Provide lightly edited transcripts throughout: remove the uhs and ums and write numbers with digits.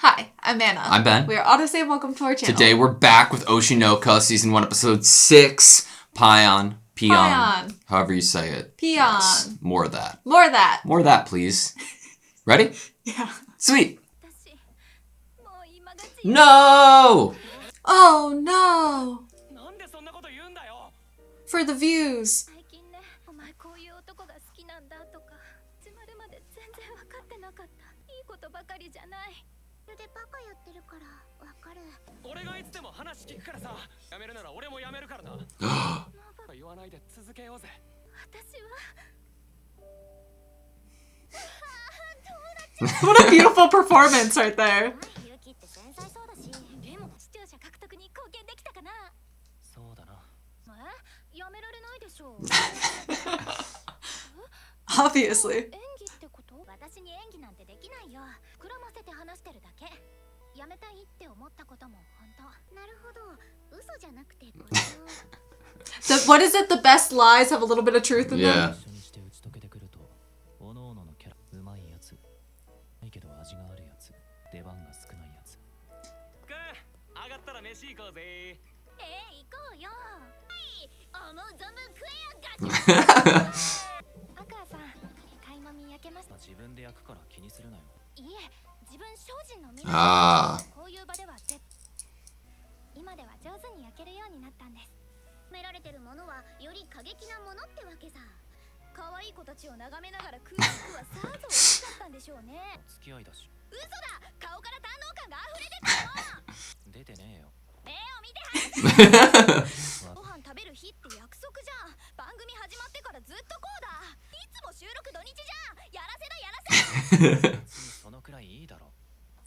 Hi, I'm Anna. I'm Ben. We are AutoSave. Welcome to our channel. Today we're back with Oshi No Ko, Season 1, Episode 6, Peon. However you say it. Peon. Yes. More of that. More of that. More of that, please. Ready? Yeah. Sweet. No! Oh no! For the views. What a beautiful performance right there. Obviously. What is it? The best lies have a little bit of truth in them? Ah.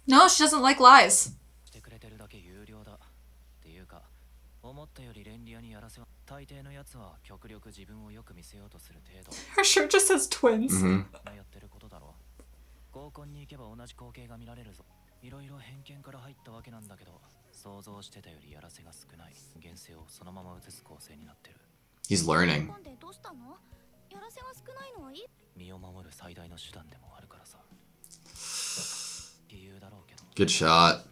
No, she doesn't like lies. Her shirt just says twins. Mm-hmm. He's learning. Good shot.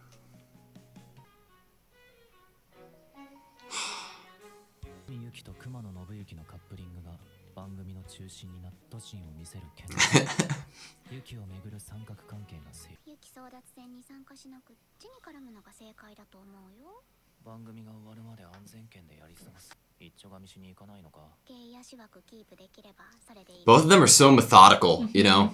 Both of them are so methodical, you know?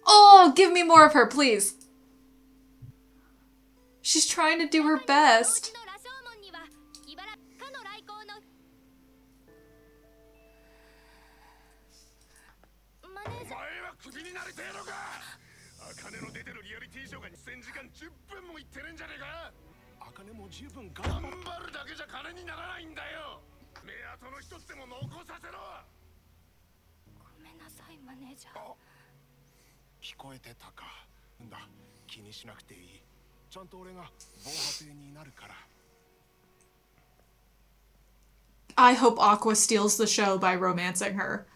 Oh, give me more of her, please. She's trying to do her best. I hope Aqua steals the show by romancing her.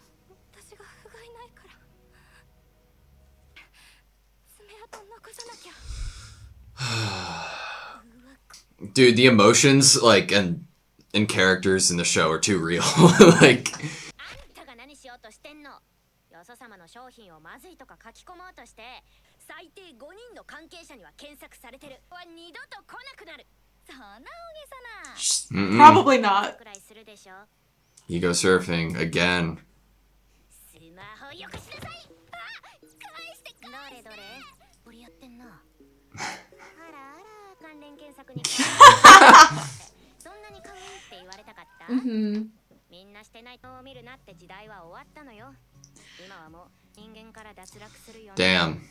Dude, the emotions, like, and characters in the show are too real. Like... Probably not. Egosurfing again. Mm-hmm. Damn.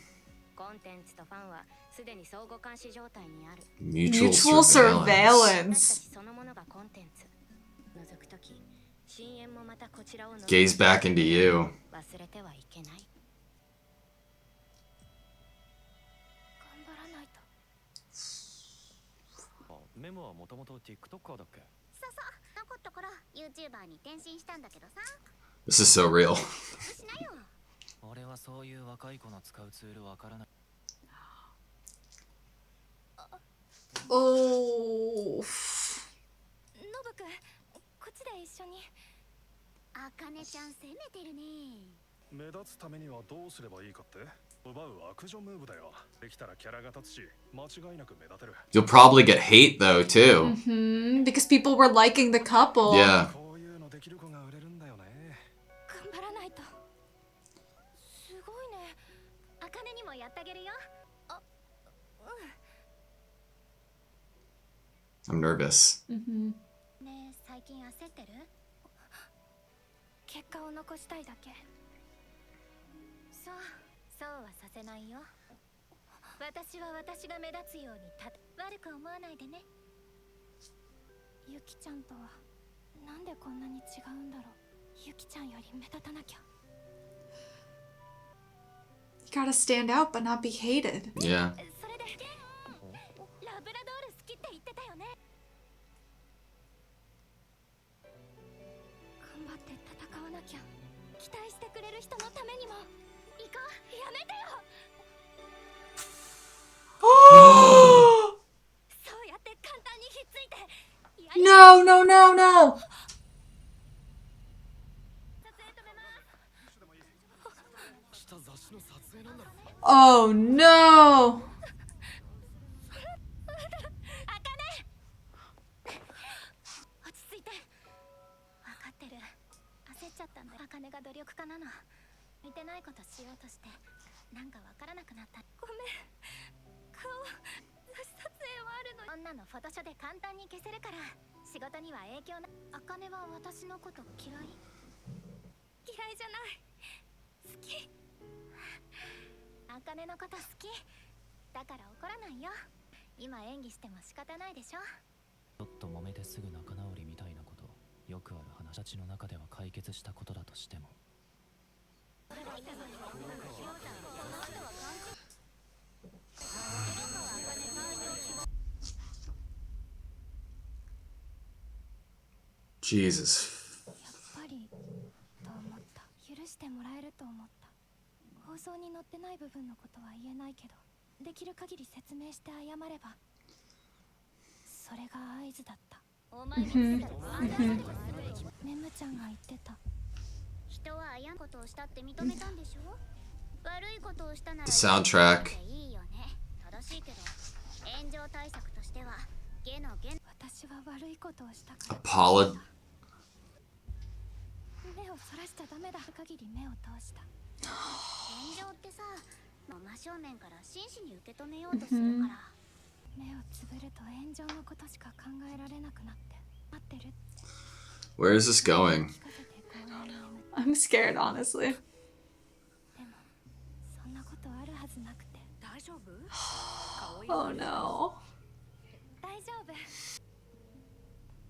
Mutual surveillance. Gaze back into you. This is so real. Oh. あかねちゃん攻めてるね。目立つためにはどうすればいいかって？奪う悪女ムーブだよ。できたらキャラが立つし、間違いなく目立てる。You'll probably get hate though too. Because people were liking the couple. Yeah. こういうのできる子が売れるんだよね。頑張らないと。すごいね。あかねにもやってあげるよ。あ、I'm nervous. ねえ、最近焦ってる？結果を残したいだけ。そうはさせないよ。私は私が目立つように悪く思わないでね。ゆきちゃんとはなんでこんなに違うんだろう。ゆきちゃんより目立たなきゃ。You gotta stand out but not be hated. Yeah. それで、ラブラドール好きって言ってたよね。頑張って戦わなきゃ。期待してくれる人のためにも。行こう、やめてよ。そうやって簡単にひっついて。No, no, no, no. Oh no. 落ち着いて。分かってる。焦っちゃったんだ。あかねが努力家なの。似てないことしようとしてなんかわからなくなった。ごめん。顔撮影はあるの。こんなのフォトショで簡単に消せるから仕事には影響な。あかねは私のこと嫌い？嫌いじゃない。好き。あかねのこと好き。だから怒らないよ。今演技しても仕方ないでしょ。ちょっと揉めてすぐ仲直りみたいなことよくある話たちの中では解決したことだとしても。Jesus. やっぱりと思った。許してもらえると思った。放送に載ってない部分のことは言えないけど、できる限り説明して謝れば。それが合図だった。お前にメムちゃんが言ってた。人は謝ることをしたって認めたんでしょ。悪いことをしたなら The soundtrack. いいよね。正しいけど炎上対策としては私は悪いことをしたから。Apollo. 目をそらしちゃダメだ。限り目を通した。炎上ってさ、真正面から真摯に受け止めようとするから。目をつぶると炎上のことしか考えられなくなって待ってるって。 Where is this going? I'm scared, honestly. でもそんなことあるはずなくて。大丈夫？ Oh no. 大丈夫。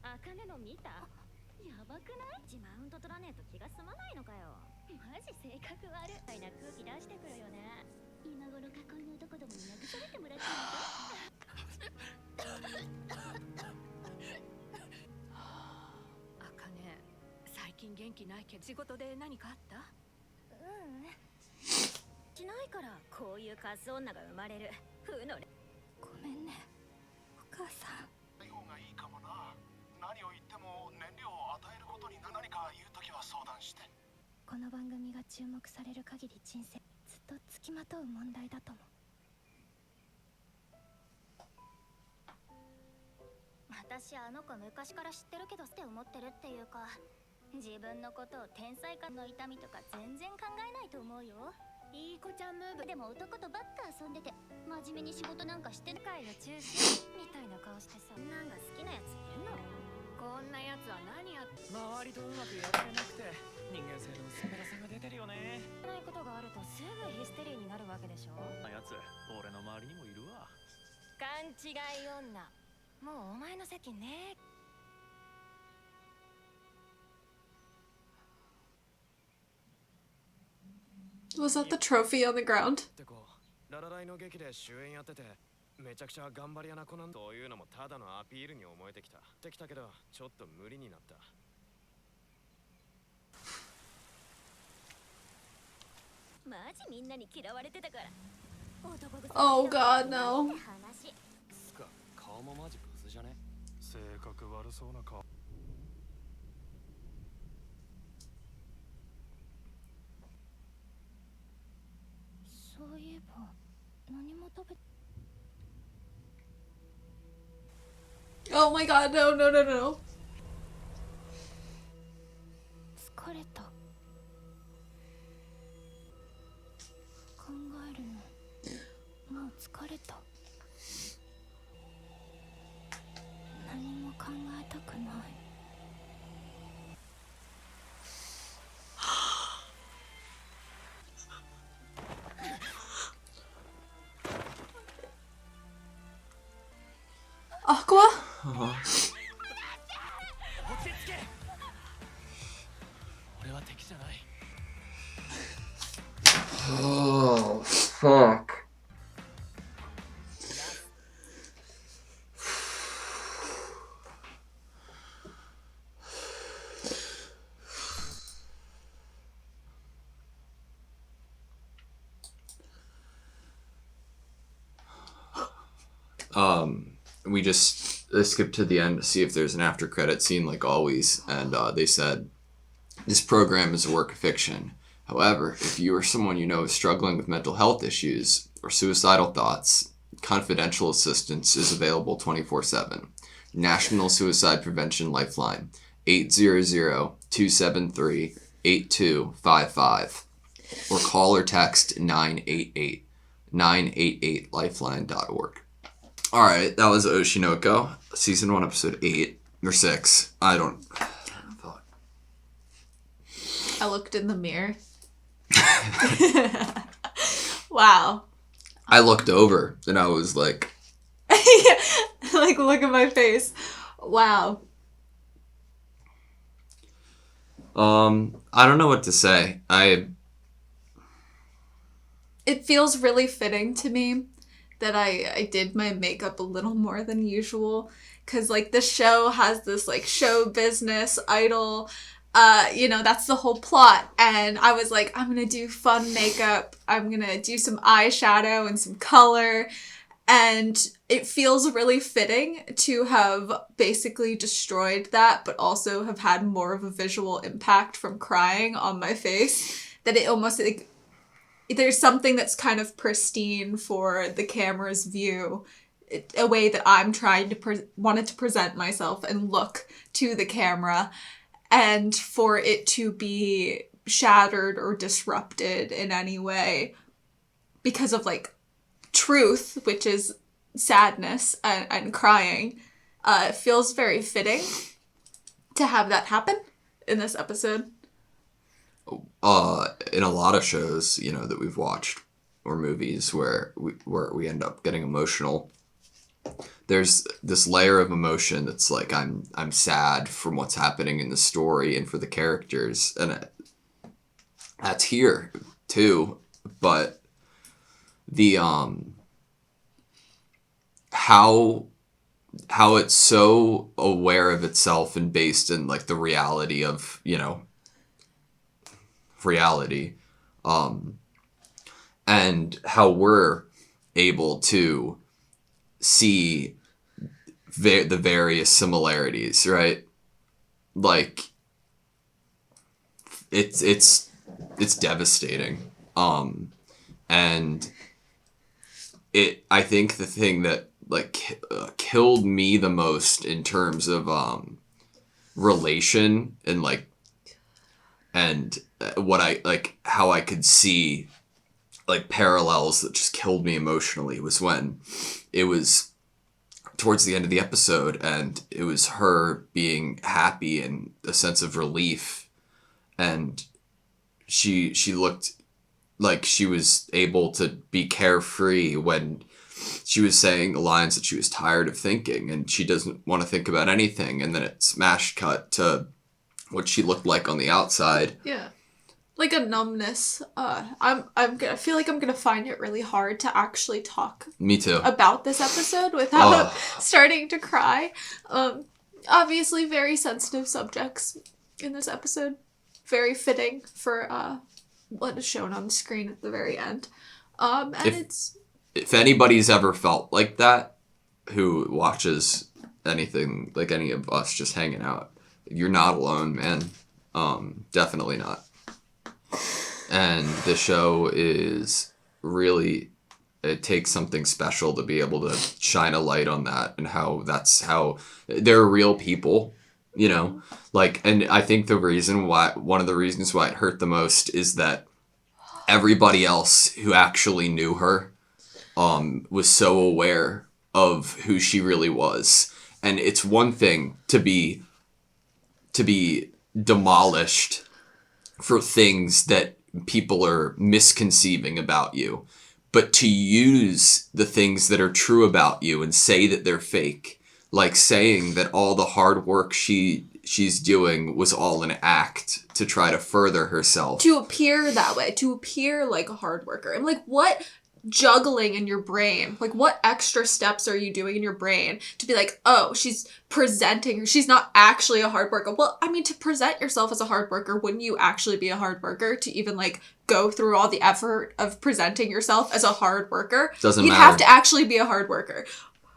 あかねの見た？やばくない？マウント取らねえと気が済まないのかよ。マジ性格悪い。な空気出してくるよね。今頃囲いの男どもに慰めてもらってるんだ。あかね、最近元気ないけど仕事で何かあった？しないからこういうカス女が生まれる。風のごめんね、お母さん。ない方がいいかもな。何を言っても燃料を与えることに何か言うときは相談して。この番組が注目される限り人生ずっとつきまとう問題だと思う。私あの子昔から知ってるけどって思ってるっていうか、自分のことを天才感の痛みとか全然考えないと思うよ。いい子ちゃんムーブでも男とばっか遊んでて真面目に仕事なんかしてる。界の中心みたいな顔してさ、なんか好きなやついるの？こんなやつは何やって周りとうまくやられなくて人間性の薄っぺらさが出てるよね。ないことがあるとすぐヒステリーになるわけでしょ。あやつ俺の周りにもいるわ。勘違い女、もうお前の席ね。Was that the trophy on the ground? ってこララライの劇で主演やっててめちゃくちゃ頑張り屋な子なんというのもただのアピールに思えてきた。けど、ちょっと無理になった。マジみんなに嫌われてたから。男癖 Oh god, no. 話。つか、顔もマジブスじゃね？性格悪そうな顔。そういえば何も食べ。 Oh my god, no, no, no, no. 疲れた。考えるのもう疲れた。何も考えたくない。Aqua? 俺は敵じゃない。 Oh, fuck. We just skipped to the end to see if there's an after credit scene like always, and they said, this program is a work of fiction. However, if you or someone you know is struggling with mental health issues or suicidal thoughts, confidential assistance is available 24/7. National Suicide Prevention Lifeline, 800-273-8255. Or call or text 988, 988lifeline.org. Alright, that was Oshi No Ko, Season 1, Episode 8, or 6. I don't fuck. I looked in the mirror. Wow. I looked over, and I was like... Like, look at my face. Wow. I don't know what to say. It feels really fitting to me that I did my makeup a little more than usual, because like the show has this like show business idol, that's the whole plot, and I was like, I'm gonna do fun makeup, I'm gonna do some eyeshadow and some color, and it feels really fitting to have basically destroyed that, but also have had more of a visual impact from crying on my face, that it almost like there's something that's kind of pristine for the camera's view, a way that I'm trying to wanted to present myself and look to the camera, and for it to be shattered or disrupted in any way because of like truth, which is sadness and crying, it feels very fitting to have that happen in this episode. In a lot of shows, that we've watched, or movies where we end up getting emotional, there's this layer of emotion that's like, I'm sad from what's happening in the story and for the characters, and that's here too, but the how it's so aware of itself and based in like the reality of reality, and how we're able to see the various similarities, right? Like it's devastating, and I think the thing that like killed me the most in terms of relation and like, and what I like, how I could see like parallels that just killed me emotionally, was when it was towards the end of the episode and it was her being happy and a sense of relief, and she looked like she was able to be carefree when she was saying the lines that she was tired of thinking and she doesn't want to think about anything, and then it smash cut to what she looked like on the outside. Yeah. like a numbness. I feel like I'm gonna find it really hard to actually talk Me too. about this episode without starting to cry. Obviously very sensitive subjects in this episode. Very fitting for what is shown on the screen at the very end. And if anybody's ever felt like that, who watches anything like any of us just hanging out, you're not alone, man. Definitely not. And the show is really, it takes something special to be able to shine a light on that, and how they're real people, you know? Like, and I think one of the reasons why it hurt the most is that everybody else who actually knew her was so aware of who she really was. And it's one thing to be demolished for things that people are misconceiving about you, but to use the things that are true about you and say that they're fake, like saying that all the hard work she's doing was all an act to try to further herself, to appear that way, to appear like a hard worker. And like, what juggling in your brain, like what extra steps are you doing in your brain to be like, oh, she's presenting, she's not actually a hard worker? Well, I mean, to present yourself as a hard worker, wouldn't you actually be a hard worker to even like go through all the effort of presenting yourself as a hard worker? Doesn't You'd matter. have to actually be a hard worker.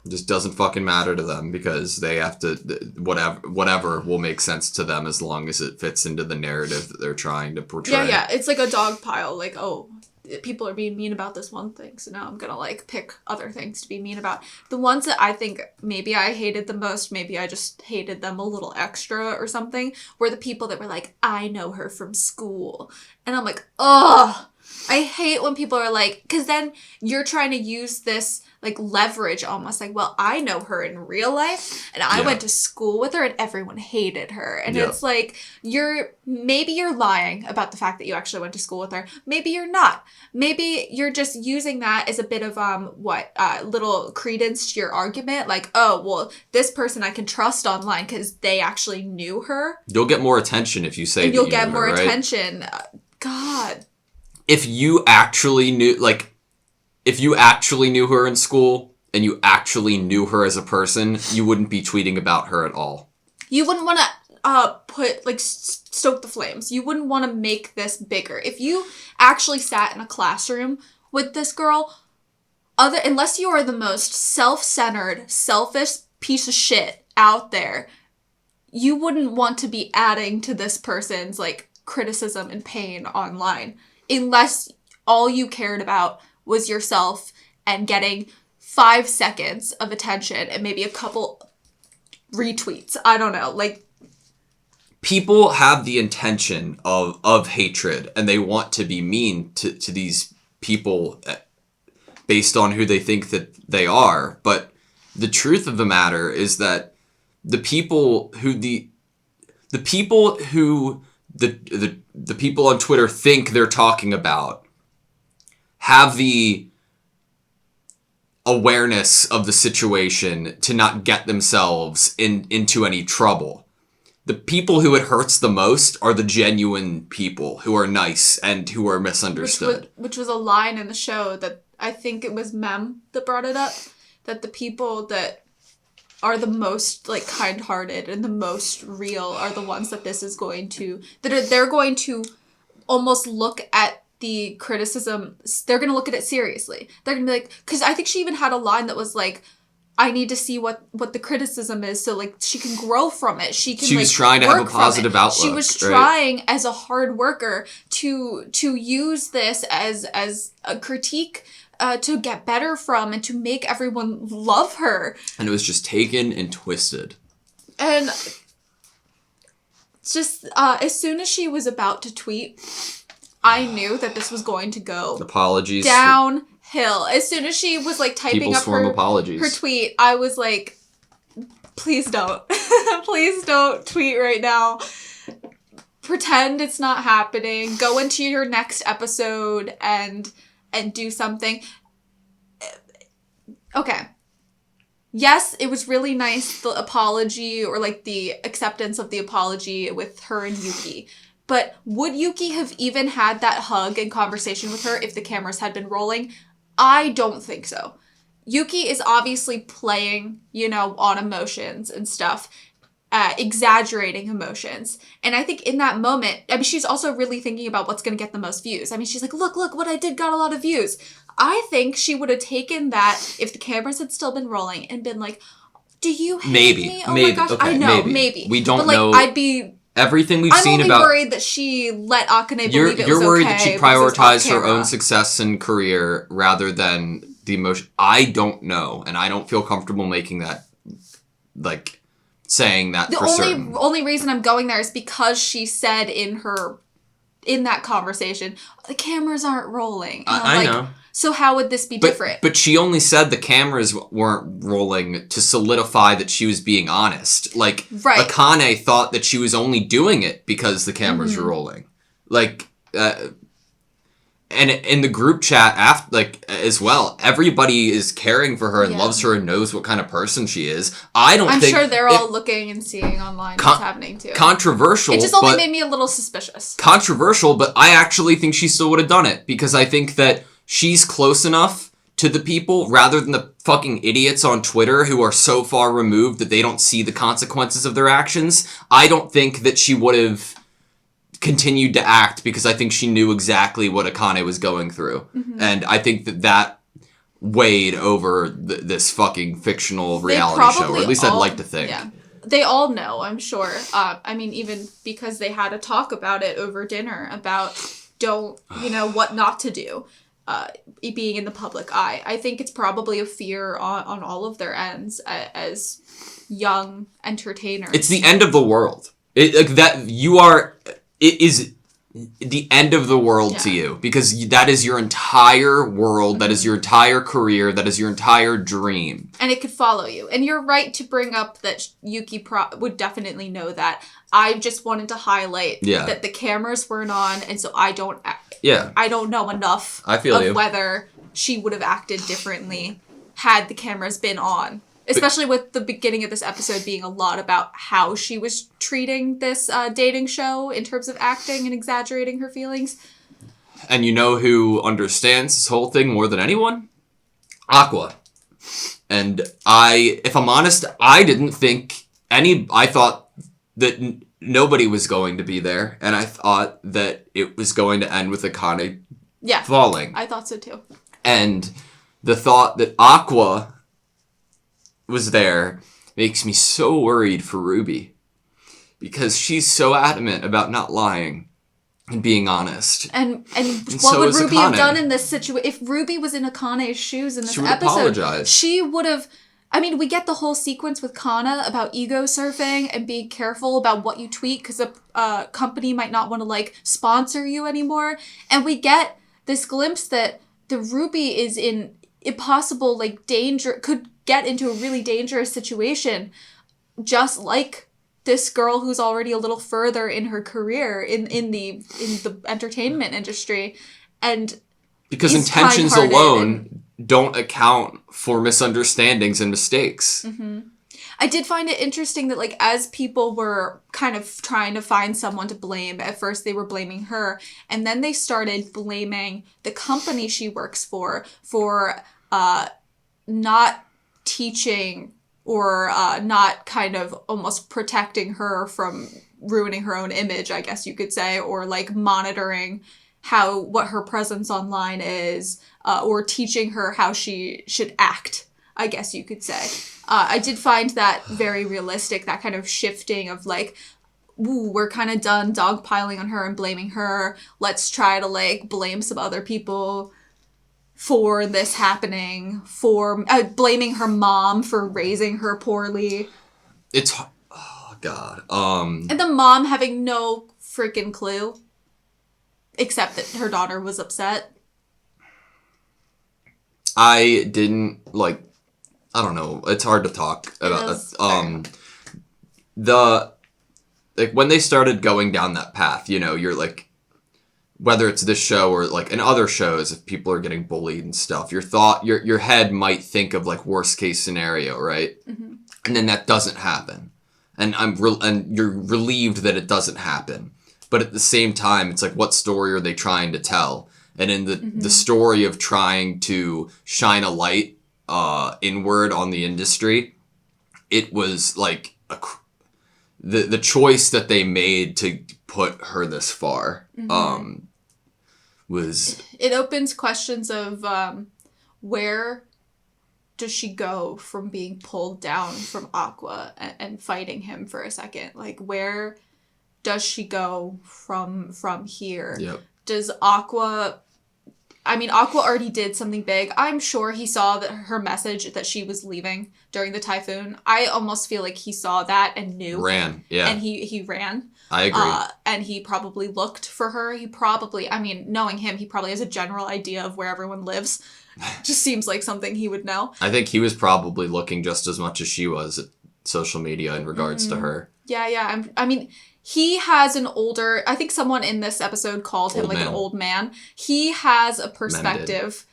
Just doesn't fucking matter to them, because they have to, whatever will make sense to them as long as it fits into the narrative that they're trying to portray. Yeah, it's like a dog pile. Like, oh, people are being mean about this one thing, so now I'm gonna like pick other things to be mean about. The ones that I think maybe I hated the most, maybe I just hated them a little extra or something, were the people that were like, I know her from school. And I'm like, ugh, I hate when people are like, because then you're trying to use this like leverage almost, like, well, I know her in real life and I went to school with her and everyone hated her. And it's like, maybe you're lying about the fact that you actually went to school with her. Maybe you're not. Maybe you're just using that as a bit of little credence to your argument. Like, oh, well, this person I can trust online because they actually knew her. You'll get more attention if you say that you'll you get knew more her, right? attention. God. If you actually knew, if you actually knew her in school and you actually knew her as a person, you wouldn't be tweeting about her at all. You wouldn't want to stoke the flames. You wouldn't want to make this bigger. If you actually sat in a classroom with this girl, unless you are the most self-centered, selfish piece of shit out there, you wouldn't want to be adding to this person's like criticism and pain online, unless all you cared about was yourself and getting 5 seconds of attention and maybe a couple retweets. I don't know. Like, people have the intention of hatred, and they want to be mean to these people based on who they think that they are. But the truth of the matter is that the people on Twitter think they're talking about have the awareness of the situation to not get themselves into any trouble. The people who it hurts the most are the genuine people who are nice and who are misunderstood. Which was a line in the show that I think it was Mem that brought it up, that the people that are the most like kind-hearted and the most real are the ones that this is going to, they're going to almost look at the criticism, they're going to look at it seriously. They're going to be like, because I think she even had a line that was like, I need to see what the criticism is so like she can grow from it. She was trying to have a positive outlook. She was trying as a hard worker to use this as a critique to get better from and to make everyone love her. And it was just taken and twisted. And just as soon as she was about to tweet, I knew that this was going to go apologies downhill. As soon as she was like typing up her tweet, I was like, please don't. Please don't tweet right now. Pretend it's not happening. Go into your next episode and do something. Okay. Yes, it was really nice, the apology, or like the acceptance of the apology with her and Yuki. But would Yuki have even had that hug and conversation with her if the cameras had been rolling? I don't think so. Yuki is obviously playing, on emotions and stuff, exaggerating emotions. And I think in that moment, she's also really thinking about what's going to get the most views. She's like, look, what I did got a lot of views. I think she would have taken that if the cameras had still been rolling and been like, do you hate me? Oh my gosh. Okay, I know, maybe. We don't but, know. I'd be... Everything we've seen about... I'm only worried that she let Akane believe it was okay. You're worried that she prioritized her camera. own success and career rather than the emotion. I don't know, and I don't feel comfortable making that, saying that for certain. The only reason I'm going there is because she said in that conversation, the cameras aren't rolling. I know. So how would this be different? But she only said the cameras weren't rolling to solidify that she was being honest. Right. Akane thought that she was only doing it because the cameras were rolling. And in the group chat as well, everybody is caring for her and loves her and knows what kind of person she is. I'm sure they're all looking and seeing online what's happening too. Controversial. It just only made me a little suspicious. Controversial, but I actually think she still would have done it because I think that she's close enough to the people rather than the fucking idiots on Twitter who are so far removed that they don't see the consequences of their actions. I don't think that she would have continued to act because I think she knew exactly what Akane was going through. Mm-hmm. And I think that weighed over this fucking fictional reality show, or at least I'd like to think. Yeah. They all know, I'm sure. Even because they had a talk about it over dinner about what not to do. Being in the public eye. I think it's probably a fear on all of their ends as young entertainers. It's the end of the world. It is the end of the world to you because that is your entire world, that is your entire career, that is your entire dream. And it could follow you. And you're right to bring up that Yuki would definitely know that. I just wanted to highlight that the cameras weren't on, and so I don't know enough of whether she would have acted differently had the cameras been on. Especially with the beginning of this episode being a lot about how she was treating this dating show in terms of acting and exaggerating her feelings. And you know who understands this whole thing more than anyone? Aqua. And if I'm honest, I didn't think I thought that nobody was going to be there. And I thought that it was going to end with Akane falling. I thought so too. And the thought that Aqua was there makes me so worried for Ruby because she's so adamant about not lying and being honest. And what so would Ruby have Akane. done in this situation? If Ruby was in Akane's shoes in this episode, apologized. She would have... we get the whole sequence with Kana about ego-surfing and being careful about what you tweet because a company might not want to, sponsor you anymore. And we get this glimpse that the Ruby is in impossible, danger... could get into a really dangerous situation, just like this girl who's already a little further in her career in the entertainment industry, and because intentions alone don't account for misunderstandings and mistakes. Mm-hmm. I did find it interesting that as people were kind of trying to find someone to blame, at first they were blaming her, and then they started blaming the company she works for not teaching or not kind of almost protecting her from ruining her own image, I guess you could say, or monitoring what her presence online is, or teaching her how she should act, I guess you could say. I did find that very realistic, that kind of shifting of we're kind of done dogpiling on her and blaming her. Let's try to blame some other people for this happening, for blaming her mom for raising her poorly. It's... Oh, God. And the mom having no freaking clue, except that her daughter was upset. I didn't, I don't know, it's hard to talk about. When they started going down that path, you're whether it's this show or in other shows, if people are getting bullied and stuff, your head might think of worst case scenario, right? Mm-hmm. And then that doesn't happen, and you're relieved that it doesn't happen. But at the same time, it's like, what story are they trying to tell? And in the story of trying to shine a light inward on the industry, it was like the choice that they made to put her this far was... It opens questions of where does she go from being pulled down from Aqua and fighting him for a second? Like, where does she go from here? Yep. Does Aqua... I mean, Aqua already did something big. I'm sure he saw that her message that she was leaving during the typhoon. I almost feel like he saw that and knew. Ran, yeah. And he ran. I agree. And he probably looked for her. He probably, I mean, knowing him, he probably has a general idea of where everyone lives. Just seems like something he would know. I think he was probably looking just as much as she was at social media in regards to her. Yeah. I mean, he has an older... I think someone in this episode called him an old man. He has a perspective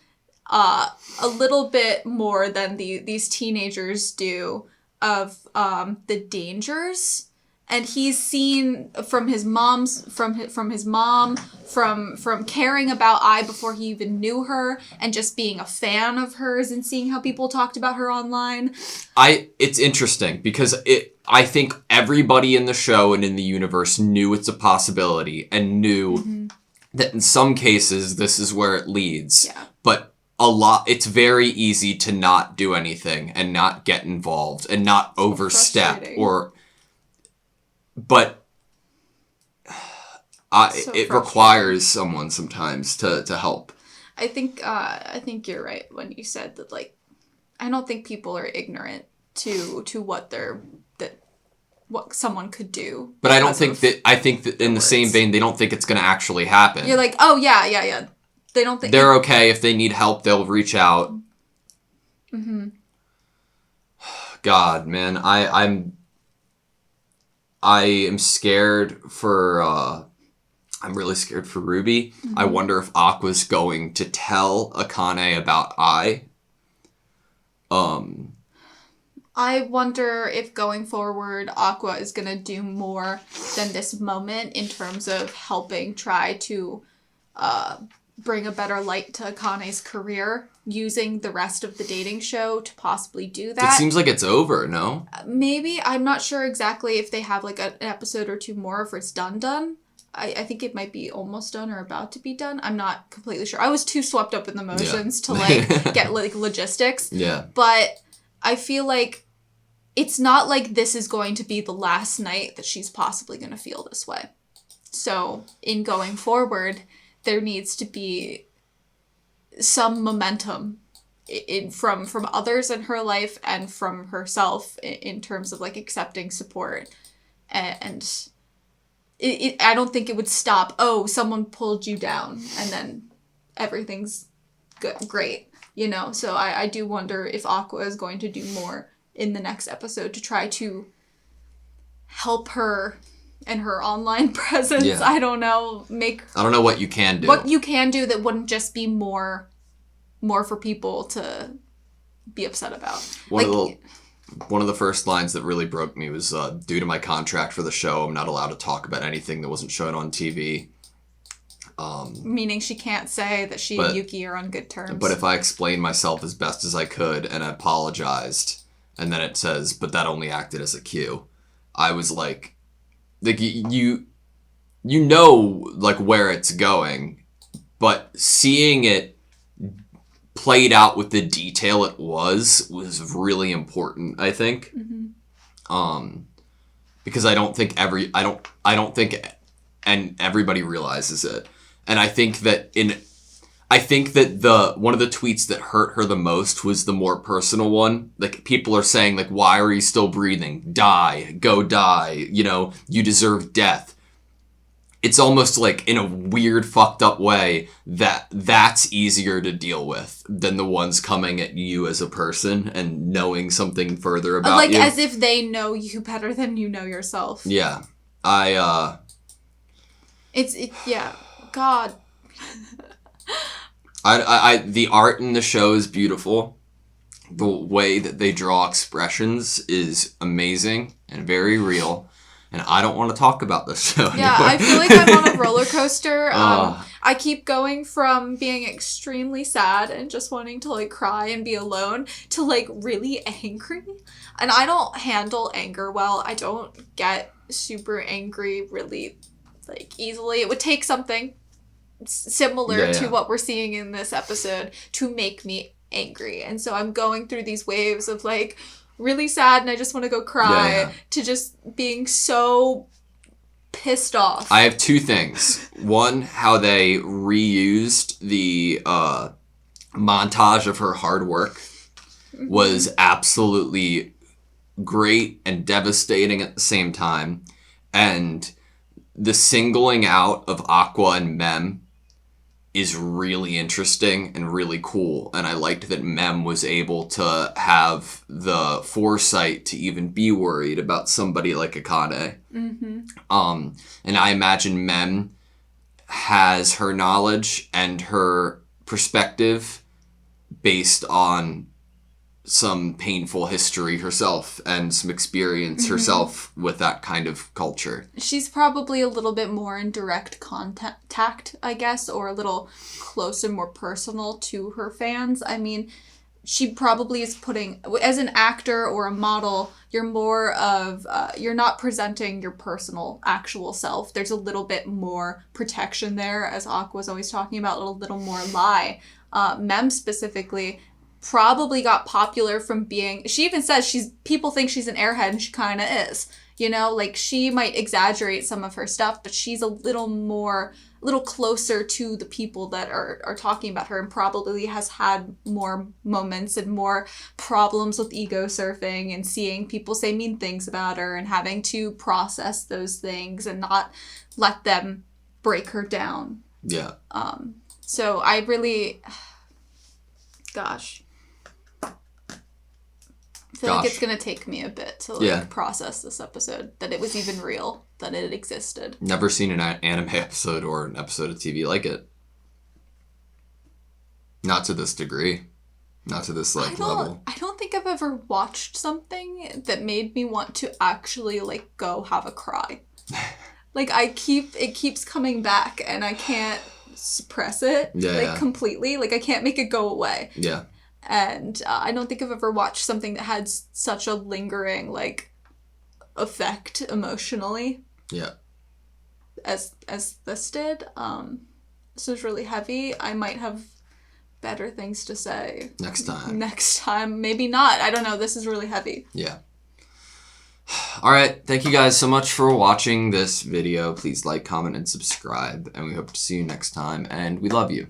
a little bit more than these teenagers do of the dangers. And he's seen from his mom's from his mom, from caring about Ai before he even knew her, and just being a fan of hers and seeing how people talked about her online. It's interesting because I think everybody in the show and in the universe knew it's a possibility and knew that in some cases this is where it leads. Yeah. But it's very easy to not do anything and not get involved and not overstep but it requires someone sometimes to help. I think you're right when you said that, like, I don't think people are ignorant to what what someone could do. But I think that in the same vein, they don't think it's going to actually happen. You're like, oh yeah. They don't think they're okay. If they need help, they'll reach out. God, man, I am scared for, I'm really scared for Ruby. I wonder if Aqua's going to tell Akane about Ai. I wonder if going forward, Aqua is going to do more than this moment in terms of helping try to bring a better light to Akane's career, using the rest of the dating show to possibly do that. It seems like it's over, no? Maybe. I'm not sure exactly if they have like an episode or two more, if it's done. I think it might be almost done or about to be done. I'm not completely sure. I was too swept up in the motions to like get like logistics. Yeah. But I feel like it's not like this is going to be the last night that she's possibly going to feel this way. So in going forward, there needs to be some momentum from others in her life and from herself in terms of like accepting support. And I don't think it would stop, oh, someone pulled you down and then everything's great, you know? So I do wonder if Aqua is going to do more in the next episode to try to help her and her online presence. Yeah. I don't know, I don't know what you can do. What you can do that wouldn't just be more for people to be upset about. One of the first lines that really broke me was, due to my contract for the show, I'm not allowed to talk about anything that wasn't shown on TV. Meaning she can't say that she and Yuki are on good terms. But if I explained myself as best as I could and I apologized, and then it says, but that only acted as a cue, I was like you know, like, where it's going, but seeing it played out with the detail it was really important, I think. Because I don't think and everybody realizes it. And I think that one of the tweets that hurt her the most was the more personal one. Like, people are saying, like, why are you still breathing? Die. Go die. You know, you deserve death. It's almost like, in a weird, fucked up way, that's easier to deal with than the ones coming at you as a person and knowing something further about you. Like, as if they know you better than you know yourself. Yeah. Yeah. God. The art in the show is beautiful. The way that they draw expressions is amazing and very real. and I don't want to talk about this show Yeah, anymore. I feel like I'm on a roller coaster. Ugh. I keep going from being extremely sad and just wanting to like cry and be alone to like really angry. And I don't handle anger well. I don't get super angry really like easily. It would take something similar to what we're seeing in this episode to make me angry. And so I'm going through these waves of like really sad and I just want to go cry to just being so pissed off. I have two things. One, how they reused the montage of her hard work was absolutely great and devastating at the same time. And the singling out of Aqua and Mem is really interesting and really cool. And I liked that Mem was able to have the foresight to even be worried about somebody like Akane. And I imagine Mem has her knowledge and her perspective based on some painful history herself and some experience herself with that kind of culture. She's probably a little bit more in direct contact, I guess, or a little close and more personal to her fans. I mean, she probably is putting, as an actor or a model, you're more of, you're not presenting your personal, actual self. There's a little bit more protection there, as Aqua's always talking about, a little more lie. Mem specifically probably got popular from being, she even says people think she's an airhead and she kind of is, you know, like she might exaggerate some of her stuff, but she's a little closer to the people that are talking about her and probably has had more moments and more problems with ego surfing and seeing people say mean things about her and having to process those things and not let them break her down. Yeah. So I really, gosh. I feel like it's going to take me a bit to process this episode, that it was even real, that it existed. Never seen an anime episode or an episode of TV like it. Not to this degree. Not to this level. I don't think I've ever watched something that made me want to actually like go have a cry. Like it keeps coming back and I can't suppress it completely. Like I can't make it go away. Yeah. And I don't think I've ever watched something that had such a lingering, like, effect emotionally. Yeah. As this did. This was really heavy. I might have better things to say. Next time. Maybe not. I don't know. This is really heavy. Yeah. All right. Thank you guys so much for watching this video. Please like, comment, and subscribe. And we hope to see you next time. And we love you.